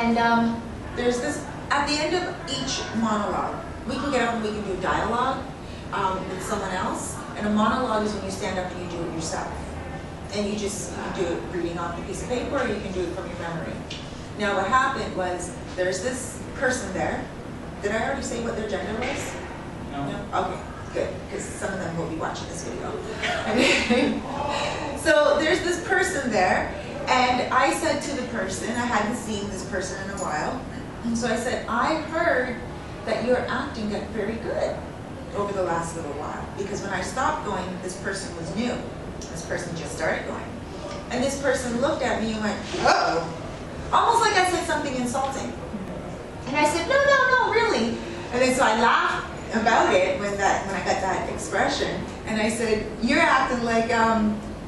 And there's this, at the end of each monologue, we can get up and we can do dialogue with someone else. And a monologue is when you stand up and you do it yourself. And you do it reading off a piece of paper, or you can do it from your memory. Now what happened was, there's this person there. Did I already say what their gender was? No? Okay, good, because some of them will be watching this video. So there's this person there, and I said to the person, I hadn't seen this person in a while, and so I said, I heard that your acting got very good over the last little while, because when I stopped going, this person was new. This person just started going. And this person looked at me and went, oh, almost like I said something insulting. And I said, no, really. And then so I laughed about it when I got that expression. And I said, you're acting like,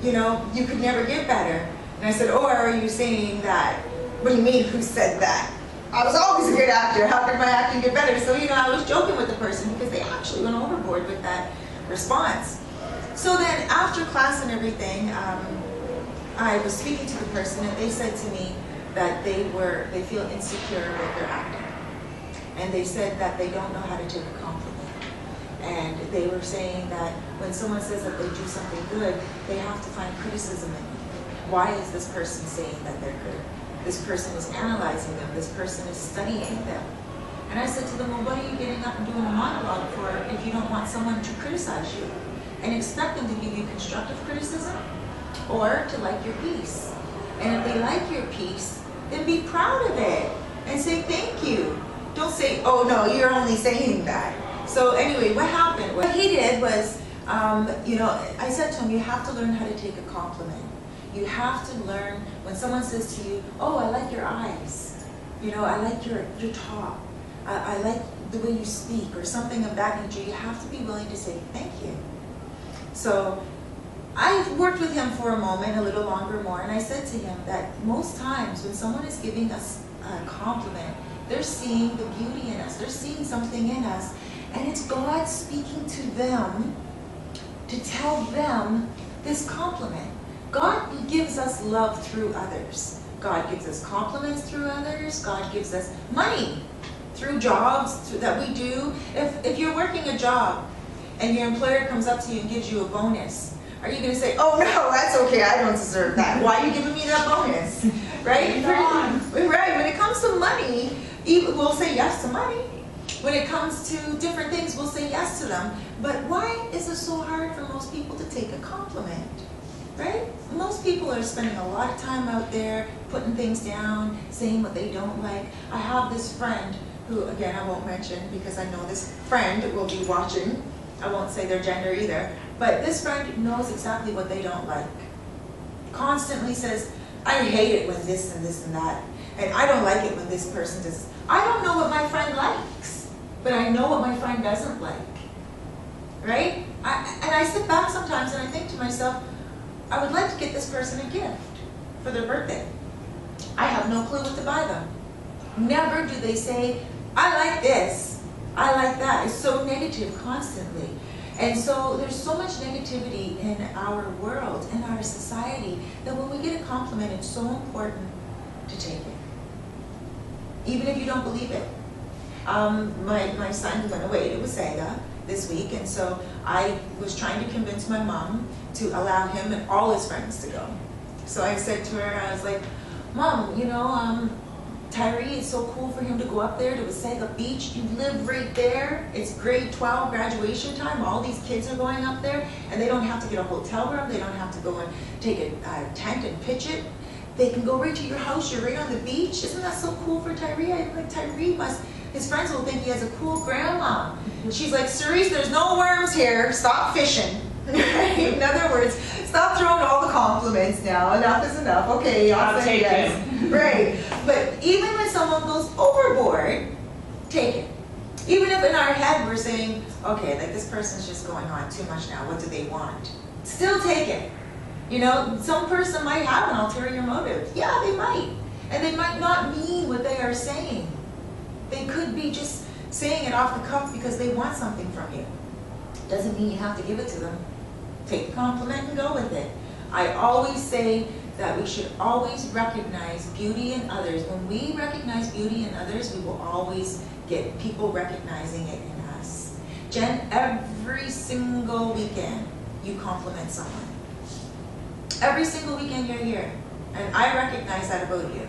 you know, you could never get better. And I said, or are you saying that? What do you mean, who said that? I was always a good actor. How could my acting get better? So, you know, I was joking with the person because they actually went overboard with that response. So then after class and everything, I was speaking to the person, and they said to me that they feel insecure with their acting. And they said that they don't know how to take a compliment. And they were saying that when someone says that they do something good, they have to find criticism in it. Why is this person saying that they're good? This person is analyzing them. This person is studying them. And I said to them, well, what are you getting up and doing a monologue for if you don't want someone to criticize you? And expect them to give you constructive criticism or to like your piece. And if they like your piece, then be proud of it and say thank you. Don't say, oh no, you're only saying that. So anyway, what happened? What he did was, you know, I said to him, you have to learn how to take a compliment. You have to learn when someone says to you, oh, I like your eyes. You know, I like your top. I like the way you speak, or something of that nature. You have to be willing to say thank you. So I worked with him for a moment, a little longer more, and I said to him that most times when someone is giving us a compliment, they're seeing the beauty in us. They're seeing something in us, and it's God speaking to them to tell them this compliment. God gives us love through others. God gives us compliments through others. God gives us money through jobs that we do. If you're working a job and your employer comes up to you and gives you a bonus, are you going to say, oh no, that's okay, I don't deserve that. Why are you giving me that bonus? Right? Right. When it comes to money, we'll say yes to money. When it comes to different things, we'll say yes to them. But why is it so hard for most people to take a compliment? Right? Most people are spending a lot of time out there putting things down, saying what they don't like. I have this friend who, again, I won't mention because I know this friend will be watching. I won't say their gender either. But this friend knows exactly what they don't like. Constantly says, I hate it when this and this and that. And I don't like it when this person does. I don't know what my friend likes, but I know what my friend doesn't like. Right? And I sit back sometimes and I think to myself, I would like to get this person a gift for their birthday. I have no clue what to buy them. Never do they say, I like this, I like that. It's so negative constantly. And so there's so much negativity in our world, in our society, that when we get a compliment, it's so important to take it. Even if you don't believe it. My son went away to Wasaga this week, and so I was trying to convince my mom to allow him and all his friends to go. So I said to her, I was like, Mom, you know, Tyree, it's so cool for him to go up there to Wasaga Beach. You live right there. It's grade 12 graduation time. All these kids are going up there, and they don't have to get a hotel room. They don't have to go and take a tent and pitch it. They can go right to your house. You're right on the beach. Isn't that so cool for Tyree? I'm like, Tyree his friends will think he has a cool grandma. She's like, Cerise, there's no worms here. Stop fishing. In other words, stop throwing all the compliments now. Enough is enough. Okay, I'll say yes. Right. But even when someone goes overboard, take it. Even if in our head we're saying, okay, like this person's just going on too much now. What do they want? Still take it. You know, some person might have an ulterior motive. Yeah, they might. And they might not mean what they are saying. They could be just saying it off the cuff because they want something from you. Doesn't mean you have to give it to them. Take the compliment and go with it. I always say that we should always recognize beauty in others. When we recognize beauty in others, we will always get people recognizing it in us. Jen, every single weekend you compliment someone. Every single weekend you're here. And I recognize that about you.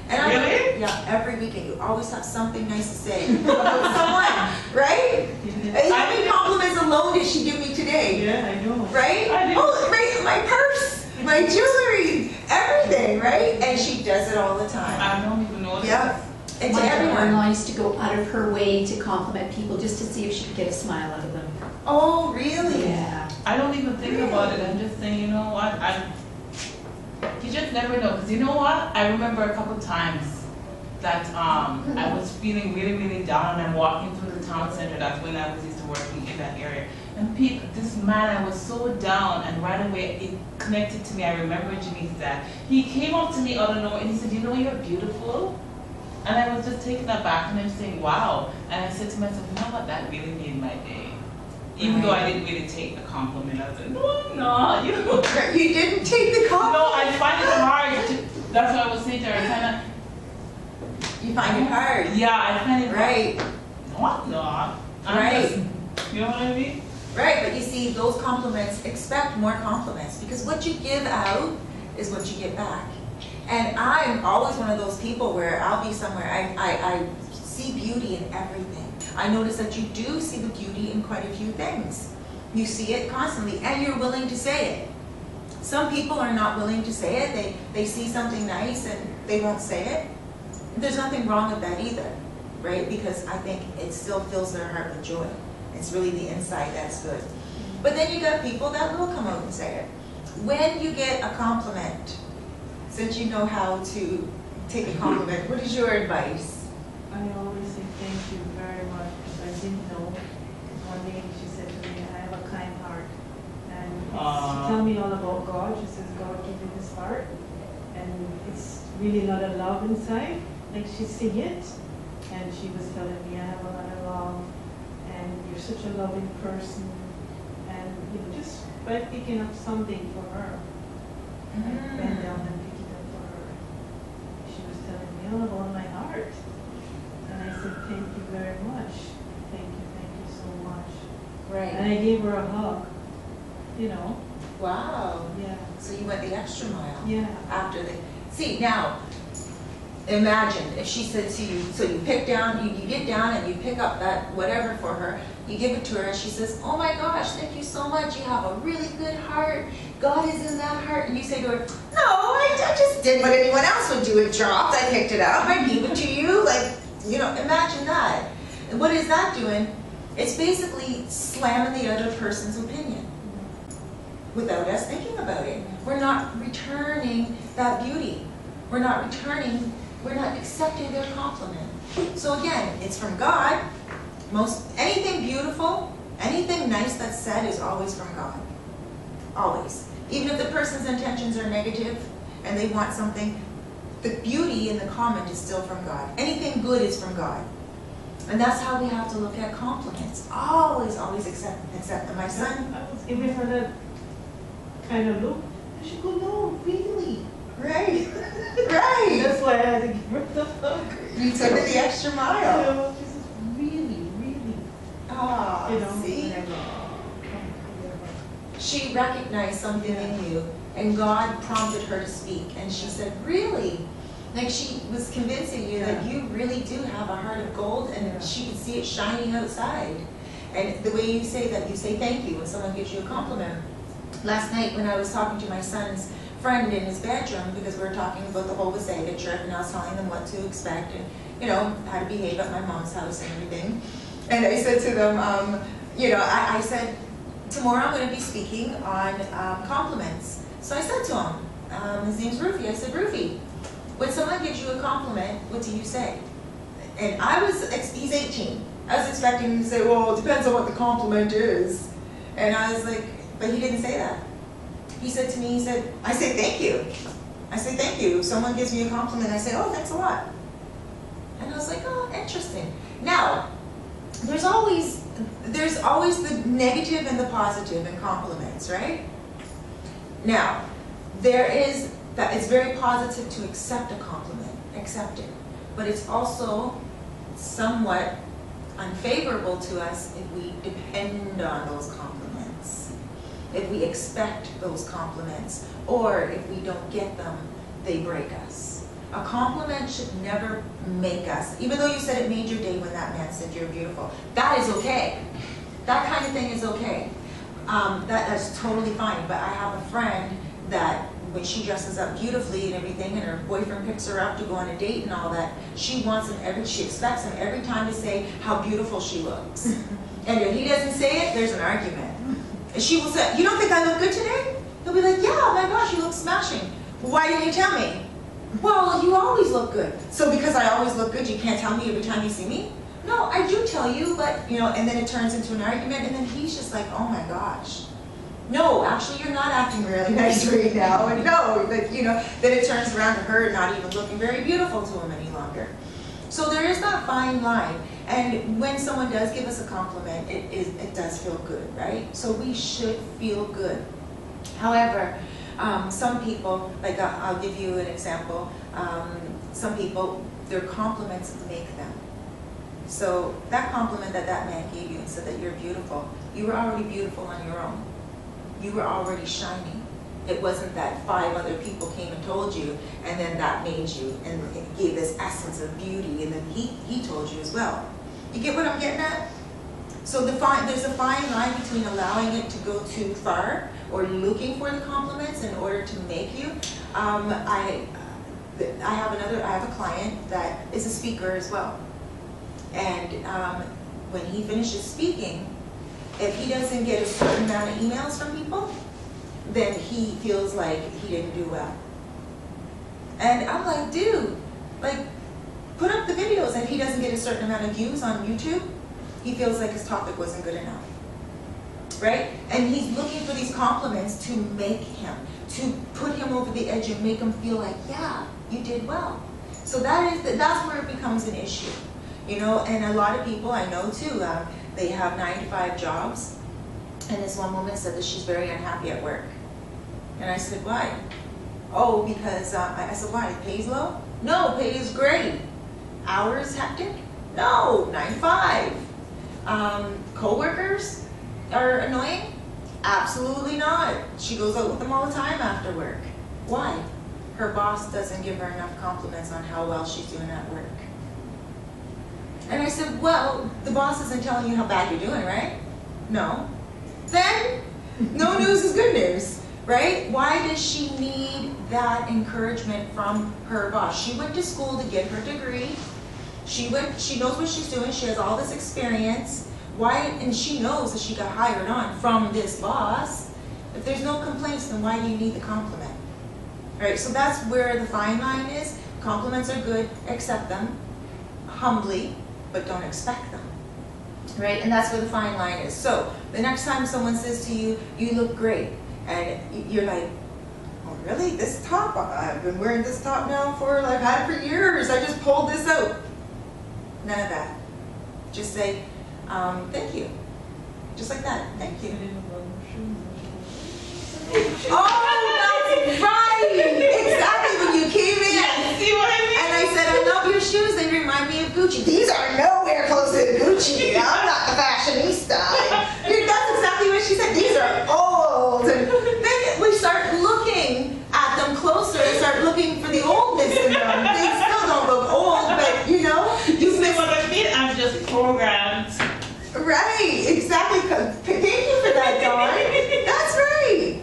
And Really? Yeah, every weekend you always have something nice to say about someone, right? How many compliments alone did she give me today? Yeah, I know. Right? Oh, right, my purse, my jewelry, everything, right? And she does it all the time. I don't even know. Yeah. And to My everyone. daughter-in-law used to go out of her way to compliment people just to see if she could get a smile out of them. Oh, really? Yeah. I don't even think about it. I'm just saying, you know what? You just never know. Because you know what? I remember a couple times that I was feeling really, really down, and I'm walking through the town center. That's when I was used to working in that area. And this man, I was so down, and right away it connected to me. I remember Janice's dad. He came up to me out of nowhere and he said, "You know, you're beautiful." And I was just taken aback, and I'm saying, "Wow." And I said to myself, "You know what? That really made my day." Even though I didn't really take the compliment, I was like, "No, I'm not." You know? You didn't take the compliment? No, I find it hard to. That's what I was saying to her. You find it hard? Yeah, I find it right. hard. No, I'm not. Right. You know what I mean? Right, but you see, those compliments, expect more compliments, because what you give out is what you get back. And I'm always one of those people where I'll be somewhere, I see beauty in everything. I notice that you do see the beauty in quite a few things. You see it constantly, and you're willing to say it. Some people are not willing to say it. They see something nice and they won't say it. There's nothing wrong with that either, right? Because I think it still fills their heart with joy. It's really the inside that's good. But then you got people that will come out and say it. When you get a compliment, since you know how to take a compliment, what is your advice? I always say thank you very much, because I didn't know. One day she said to me, I have a kind heart. And she told me all about God. She says, God gave me this heart. And it's really a lot of love inside. Like she see it. And she was telling me, I have a lot of love. And you're such a loving person. And you know, just by picking up something for her. I bent down and picked it up for her. She was telling me all about my heart. And I said, thank you very much. Thank you so much. Right. And I gave her a hug, you know. Wow. Yeah. So you went the extra mile. Yeah. After the, see now, imagine if she said to you, so you pick down, you get down and you pick up that whatever for her, you give it to her and she says, oh my gosh, thank you so much, you have a really good heart, God is in that heart, and you say to her, no, I just did what anyone else would do, it dropped, I picked it up, I gave it to you, like, you know, imagine that. And what is that doing? It's basically slamming the other person's opinion without us thinking about it. We're not returning that beauty. We're not accepting their compliment. So again, it's from God. Anything beautiful, anything nice that's said is always from God. Always. Even if the person's intentions are negative and they want something, the beauty in the comment is still from God. Anything good is from God. And that's how we have to look at compliments. Always accept them. My son. I was giving her that kind of look. And she go, no, really. Right. Right. That's why I had to give her the hug. You took it the extra You mile. know, she says, really. Ah, You know, see? and I go, She recognized something in you, and God prompted her to speak. And she said, really? Like she was convincing you that you really do have a heart of gold, and she could see it shining outside. And the way you say that, you say thank you when someone gives you a compliment. Last night when I was talking to my son's friend in his bedroom, because we were talking about the whole Wasaga trip, and I was telling them what to expect and, you know, how to behave at my mom's house and everything. And I said to them, you know, I said, tomorrow I'm going to be speaking on compliments. So I said to him, his name's Rufy, I said, Rufy, when someone gives you a compliment, what do you say? And he's 18. I was expecting him to say, well, it depends on what the compliment is. And I was like, but he didn't say that. He said to me, I say thank you. I say thank you. If someone gives me a compliment, I say, oh, thanks a lot. And I was like, oh, interesting. Now, there's always the negative and the positive in compliments, right? Now, there is that it's very positive to accept a compliment, accept it. But it's also somewhat unfavorable to us if we depend on those compliments, if we expect those compliments, or if we don't get them, they break us. A compliment should never make us, even though you said it made your day when that man said you're beautiful, that is okay. That kind of thing is okay. That's totally fine. But I have a friend that when she dresses up beautifully and everything, and her boyfriend picks her up to go on a date and all that, she expects him every time to say how beautiful she looks. And if he doesn't say it, there's an argument. And she will say, "You don't think I look good today?" He'll be like, "Yeah, oh my gosh, you look smashing." "Why didn't you tell me?" "Well, you always look good." "So because I always look good, you can't tell me every time you see me?" "No, I do tell you, but," and then it turns into an argument, and then he's just like, "Oh my gosh. No, actually you're not acting really nice right now." And no, but then it turns around to her not even looking very beautiful to him any longer. So there is that fine line. And when someone does give us a compliment, it does feel good, right? So we should feel good. However, some people, like I'll give you an example, some people, their compliments make them. So that compliment that man gave you and said that you're beautiful, you were already beautiful on your own. You were already shining. It wasn't that 5 other people came and told you, and then that made you, and it gave this essence of beauty, and then he told you as well. You get what I'm getting at? So there's a fine line between allowing it to go too far or looking for the compliments in order to make you. I have a client that is a speaker as well. And when he finishes speaking, if he doesn't get a certain amount of emails from people, then he feels like he didn't do well. And I'm like, dude, like, put up the videos. And if he doesn't get a certain amount of views on YouTube, he feels like his topic wasn't good enough, right? And he's looking for these compliments to make him, to put him over the edge and make him feel like, yeah, you did well. So that's where it becomes an issue, And a lot of people I know too, they have 9-to-5 jobs, and this one woman said that she's very unhappy at work. And I said, why? "Oh, because," I said, "why? Pay's low?" "No, pay is great." "Hours hectic?" "No, 9-to-5. Co-workers are annoying?" "Absolutely not. She goes out with them all the time after work." Why? Her boss doesn't give her enough compliments on how well she's doing at work. And I said, well, the boss isn't telling you how bad you're doing, right? No. Then, no news is good news, right? Why does she need that encouragement from her boss? She went to school to get her degree. She knows what she's doing. She has all this experience. And she knows that she got hired on from this boss. If there's no complaints, then why do you need the compliment? Right? So that's where the fine line is. Compliments are good, accept them humbly, but don't expect them, right? And that's where the fine line is. So the next time someone says to you, "You look great," and you're like, "Oh really? This top? I've been wearing this top now I've had it for years. I just pulled this out." None of that. Just say, "Thank you." Just like that. "Thank you." Oh, that's right! Exactly, when you came in. Yeah, see what I mean? And I said, "I love your shoes, they remind me of Gucci." "These are nowhere close to Gucci. I'm not the fashionista." That's exactly what she said. "These are old." And then we start looking at them closer and start looking for the oldness in them. They still don't look old, but You see what I mean? I'm just programmed. Right, exactly. Thank you for that, Dawn. That's right.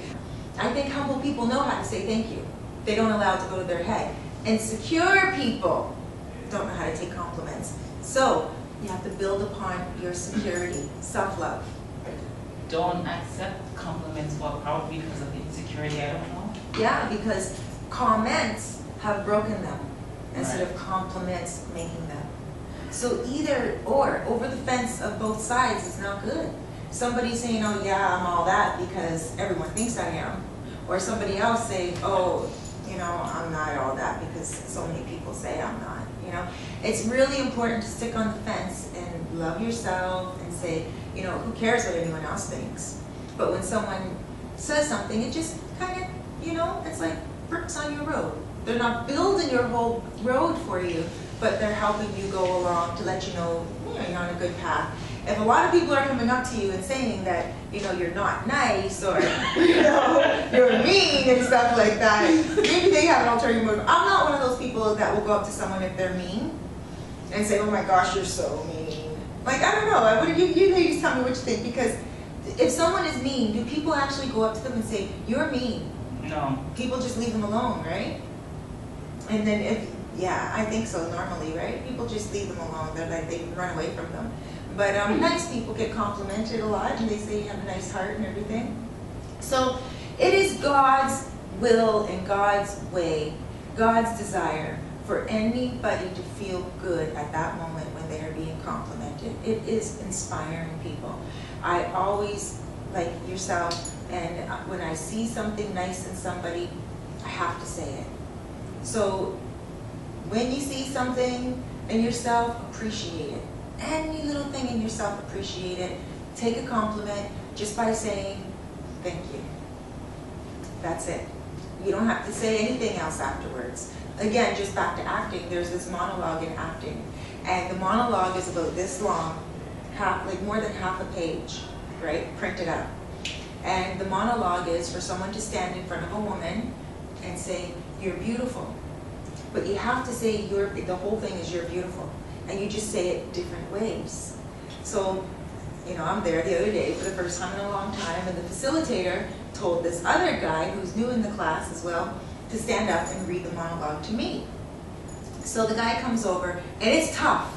I think humble people know how to say thank you. They don't allow it to go to their head. Insecure people don't know how to take compliments. So you have to build upon your security, self-love. Don't accept compliments, well, probably because of insecurity, I don't know. Yeah, because comments have broken them instead Right. of compliments making them. So either or, over the fence of both sides is not good. Somebody saying, "Oh yeah, I'm all that because everyone thinks I am." Or somebody else saying, "Oh, I'm not all that because so many people say I'm not." It's really important to stick on the fence and love yourself and say, who cares what anyone else thinks? But when someone says something, it just kind of, it's like, bricks on your road. They're not building your whole road for you, but they're helping you go along to let you know, you're on a good path. If a lot of people are coming up to you and saying that, you're not nice or, you're mean and stuff like that, maybe they have an ulterior motive. I'm not one of those people that will go up to someone if they're mean and say, oh my gosh, you're so mean. Like, I don't know, you ladies tell me what you think, because if someone is mean, do people actually go up to them and say, you're mean? No. People just leave them alone, right? And then I think so normally, right? People just leave them alone. They're like, they run away from them. But nice people get complimented a lot, and they say you have a nice heart and everything. So it is God's will and God's way, God's desire for anybody to feel good at that moment when they are being complimented. It is inspiring people. I always, like yourself, and when I see something nice in somebody, I have to say it. So when you see something in yourself, appreciate it. Any little thing in yourself, appreciate it. Take a compliment just by saying thank you. That's it. You don't have to say anything else afterwards. Again, just back to acting, there's this monologue in acting. And the monologue is about this long, like more than half a page, right? Printed out. And the monologue is for someone to stand in front of a woman and say, you're beautiful. But you have to say the whole thing is you're beautiful. And you just say it different ways. So, I'm there the other day for the first time in a long time, and the facilitator told this other guy who's new in the class as well to stand up and read the monologue to me. So the guy comes over, and it's tough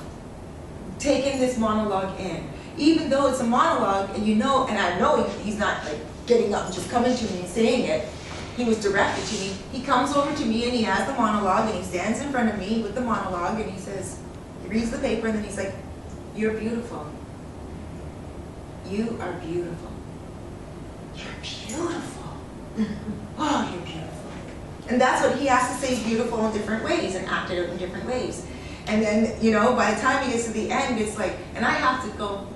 taking this monologue in. Even though it's a monologue, and I know he's not like getting up and just coming to me and saying it. He was directed to me. He comes over to me and he has the monologue, and he stands in front of me with the monologue, and he says, he reads the paper, and then he's like, you're beautiful. You are beautiful. You're beautiful. Oh, you're beautiful. And that's what he has to say is beautiful in different ways and act it out in different ways. And then, by the time he gets to the end, it's like, and I have to go,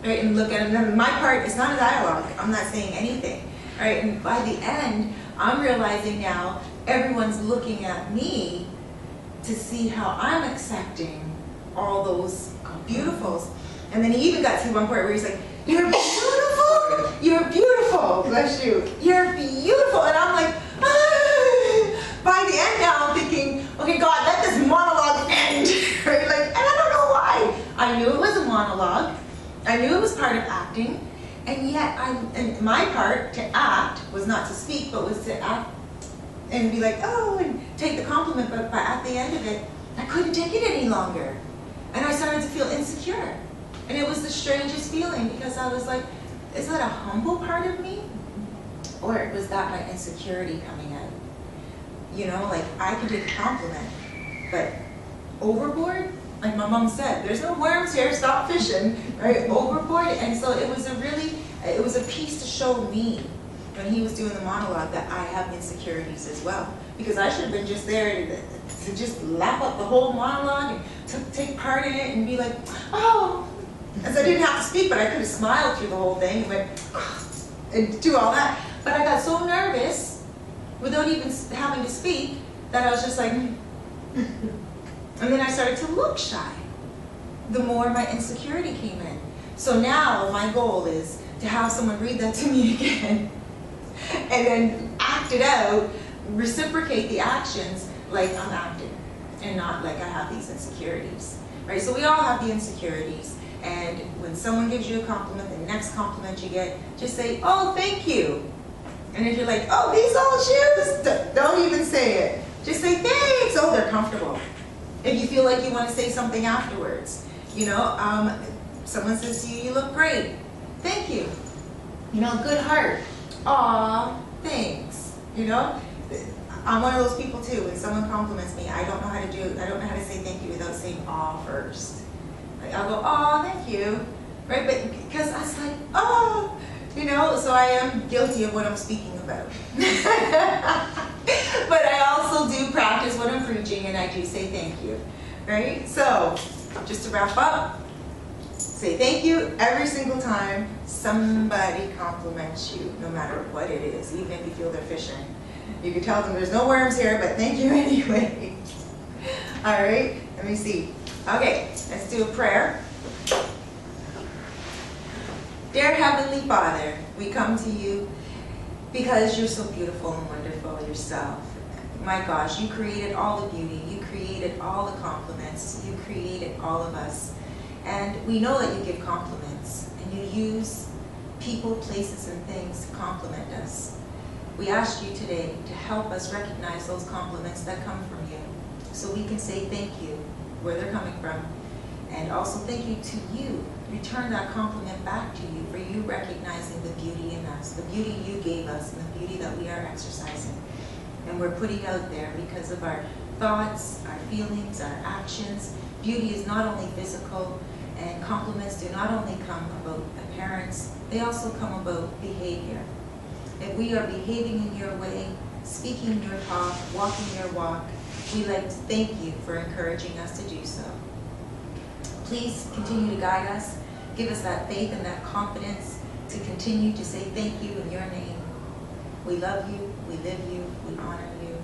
right, and look at him. And my part is not a dialogue. I'm not saying anything. Right? And by the end, I'm realizing now everyone's looking at me to see how I'm accepting all those beautifuls. And then he even got to one part where he's like, you're beautiful, you're beautiful, bless you, you're beautiful. And I'm like, ah. By the end now, I'm thinking, okay, God, let this monologue end. Right? Like, and I don't know why. I knew it was a monologue. I knew it was part of acting. And yet, and my part to act was not to speak, but was to act and be like, oh, and take the compliment. But at the end of it, I couldn't take it any longer. And I started to feel insecure. And it was the strangest feeling, because I was like, is that a humble part of me? Or was that my insecurity coming out? Like I could take a compliment, but overboard? Like my mom said, there's no worms here, stop fishing, right? Overboard. And so it was a piece to show me when he was doing the monologue that I have insecurities as well. Because I should have been just there to just lap up the whole monologue and take part in it and be like, oh. And so I didn't have to speak, but I could have smiled through the whole thing and went, and do all that. But I got so nervous without even having to speak that I was just like, and then I started to look shy. The more my insecurity came in. So now my goal is to have someone read that to me again and then act it out, reciprocate the actions like I'm acting and not like I have these insecurities. Right? So we all have the insecurities. And when someone gives you a compliment, the next compliment you get, just say, oh, thank you. And if you're like, oh, these old shoes, don't even say it. Just say, thanks. Oh, they're comfortable. If you feel like you want to say something afterwards, someone says to you, you look great. Thank you. Good heart. Aw, thanks. I'm one of those people too. When someone compliments me, I don't know how to say thank you without saying aw first. Like, I'll go, aw, thank you. Right? But because I was like, oh, so I am guilty of what I'm speaking about. But I also do practice what I'm preaching, and I do say thank you. Right? So, just to wrap up, say thank you every single time somebody compliments you, no matter what it is, even if you feel they're fishing. You can tell them there's no worms here, but thank you anyway. All right, let me see. Okay, let's do a prayer. Dear Heavenly Father, we come to you because you're so beautiful and wonderful yourself. My gosh, you created all the beauty, you created all the compliments, you created all of us. And we know that you give compliments, and you use people, places, and things to compliment us. We ask you today to help us recognize those compliments that come from you, so we can say thank you where they're coming from, and also thank you to you. Return that compliment back to you for you recognizing the beauty in us, the beauty you gave us, and the beauty that we are exercising. And we're putting out there because of our thoughts, our feelings, our actions. Beauty is not only physical, and compliments do not only come about appearance, they also come about behavior. If we are behaving in your way, speaking your talk, walking your walk, we'd like to thank you for encouraging us to do so. Please continue to guide us. Give us that faith and that confidence to continue to say thank you in your name. We love you, we live you, we honor you.